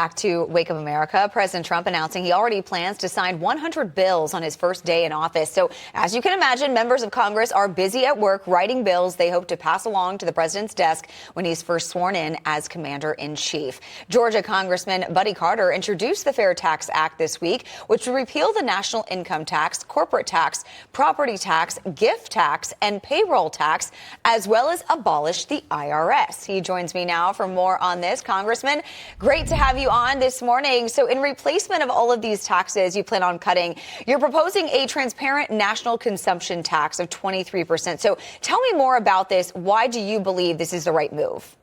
Back to Wake of America, President Trump announcing he already plans to sign 100 bills on his first day in office. So as you can imagine, members of Congress are busy at work writing bills they hope to pass along to the president's desk when he's first sworn in as commander-in-chief. Georgia Congressman Buddy Carter introduced the Fair Tax Act this week, which would repeal the national income tax, corporate tax, property tax, gift tax, and payroll tax, as well as abolish the IRS. He joins me now for more on this. Congressman, great to have you on this morning. So in replacement of all of these taxes you plan on cutting, you're proposing a transparent national consumption tax of 23%. So tell me more about this. Why do you believe this is the right move?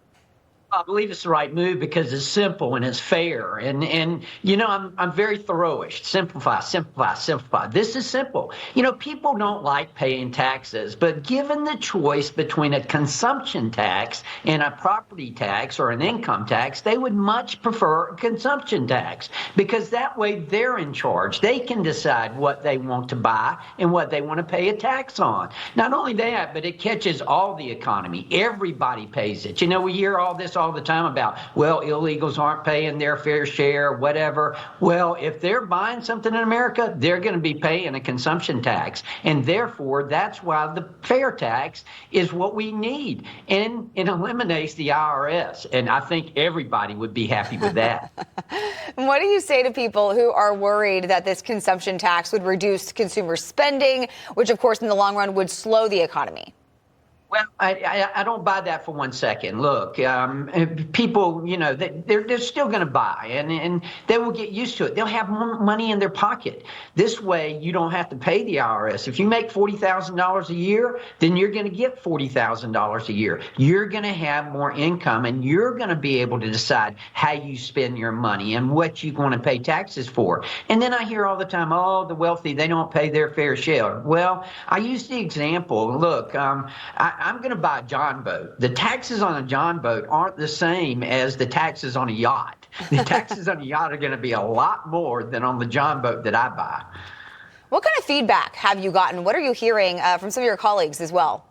I believe it's the right move because it's simple and it's fair. And you know, I'm very thoroughish. Simplify, simplify, simplify. This is simple. You know, people don't like paying taxes, but given the choice between a consumption tax and a property tax or an income tax, they would much prefer a consumption tax because that way they're in charge. They can decide what they want to buy and what they want to pay a tax on. Not only that, but it catches all the economy. Everybody pays it. You know, we hear all this all the time about, well, illegals aren't paying their fair share, whatever. Well, if they're buying something in America, they're going to be paying a consumption tax. And therefore, that's why the fair tax is what we need. And it eliminates the IRS. And I think everybody would be happy with that. What do you say to people who are worried that this consumption tax would reduce consumer spending, which, of course, in the long run would slow the economy? Well, I don't buy that for 1 second. Look, people, you know, they're still going to buy and they will get used to it. They'll have more money in their pocket. This way, you don't have to pay the IRS. If you make $40,000 a year, then you're going to get $40,000 a year. You're going to have more income and you're going to be able to decide how you spend your money and what you want to pay taxes for. And then I hear all the time, oh, the wealthy, they don't pay their fair share. Well, I use the example. Look, I'm going to buy a John boat. The taxes on a John boat aren't the same as the taxes on a yacht. The taxes on a yacht are going to be a lot more than on the John boat that I buy. What kind of feedback have you gotten? What are you hearing from some of your colleagues as well?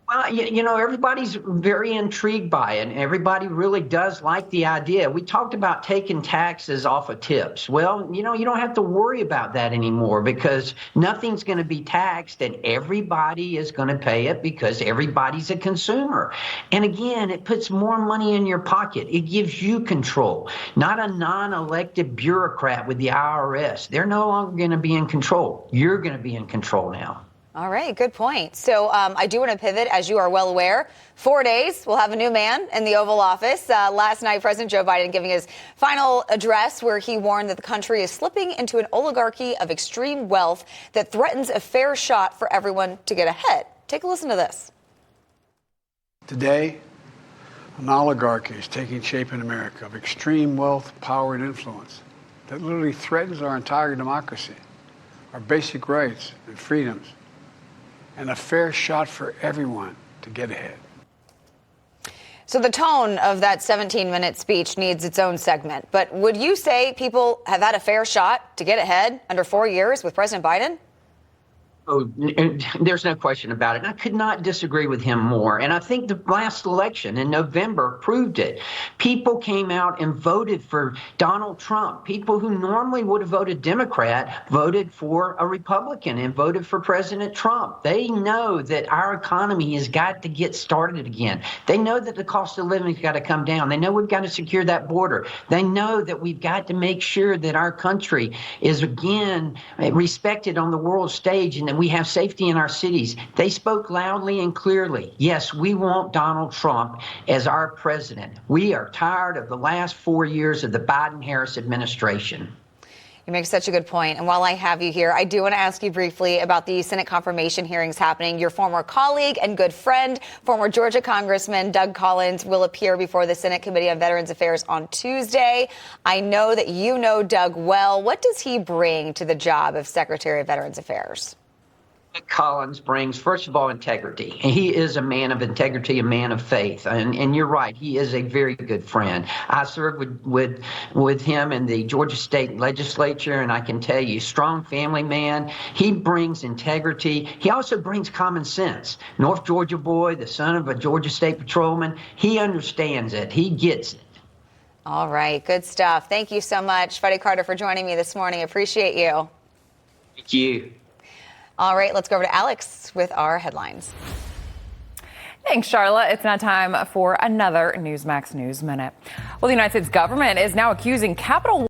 Well, you know, everybody's very intrigued by it, and everybody really does like the idea. We talked about taking taxes off of tips. Well, you know, you don't have to worry about that anymore because nothing's going to be taxed, and everybody is going to pay it because everybody's a consumer. And again, it puts more money in your pocket. It gives you control, not a non-elected bureaucrat with the IRS. They're no longer going to be in control. You're going to be in control now. All right, good point. So I do want to pivot, as you are well aware. 4 days, we'll have a new man in the Oval Office. Last night, President Joe Biden giving his final address where he warned that the country is slipping into an oligarchy of extreme wealth that threatens a fair shot for everyone to get ahead. Take a listen to this. Today, an oligarchy is taking shape in America of extreme wealth, power, and influence that literally threatens our entire democracy, our basic rights and freedoms, and a fair shot for everyone to get ahead. So the tone of that 17-minute speech needs its own segment. But would you say people have had a fair shot to get ahead under 4 years with President Biden? Oh, there's no question about it. And I could not disagree with him more. And I think the last election in November proved it. People came out and voted for Donald Trump. People who normally would have voted Democrat voted for a Republican and voted for President Trump. They know that our economy has got to get started again. They know that the cost of living has got to come down. They know we've got to secure that border. They know that we've got to make sure that our country is again respected on the world stage and that we have safety in our cities. They spoke loudly and clearly. Yes, we want Donald Trump as our president. We are tired of the last 4 years of the Biden-Harris administration. You make such a good point. And while I have you here, I do want to ask you briefly about the Senate confirmation hearings happening. Your former colleague and good friend, former Georgia Congressman Doug Collins, will appear before the Senate Committee on Veterans Affairs on Tuesday. I know that you know Doug well. What does he bring to the job of Secretary of Veterans Affairs? Collins brings, first of all, integrity. He is a man of integrity, a man of faith. And you're right, he is a very good friend. I served with him in the Georgia State Legislature, and I can tell you, strong family man. He brings integrity. He also brings common sense. North Georgia boy, the son of a Georgia State patrolman. He understands it. He gets it. All right, good stuff. Thank you so much, Freddie Carter, for joining me this morning. Appreciate you. Thank you. All right, let's go over to Alex with our headlines. Thanks, Charlotte. It's now time for another Newsmax News Minute. Well, the United States government is now accusing Capitol